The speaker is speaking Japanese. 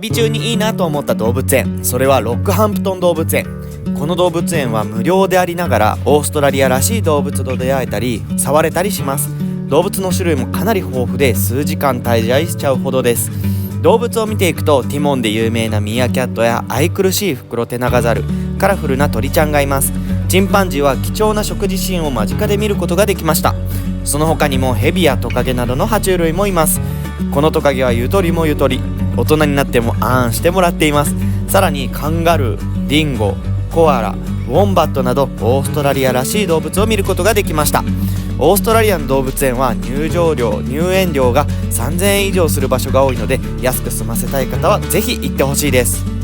旅中にいいなと思った動物園、それはロックハンプトン動物園。この動物園は無料でありながらオーストラリアらしい動物と出会えたり触れたりします。動物の種類もかなり豊富で数時間滞在しちゃうほどです。動物を見ていくとティモンで有名なミーアキャットや愛くるしいフクロテナガザル、カラフルな鳥ちゃんがいます。チンパンジーは貴重な食事シーンを間近で見ることができました。その他にもヘビやトカゲなどの爬虫類もいます。このトカゲはゆとりもゆとり、大人になってもあんしてもらっています。さらにカンガルー、ディンゴ、コアラ、ウォンバットなどオーストラリアらしい動物を見ることができました。オーストラリアの動物園は入場料・入園料が3000円以上する場所が多いので、安く済ませたい方はぜひ行ってほしいです。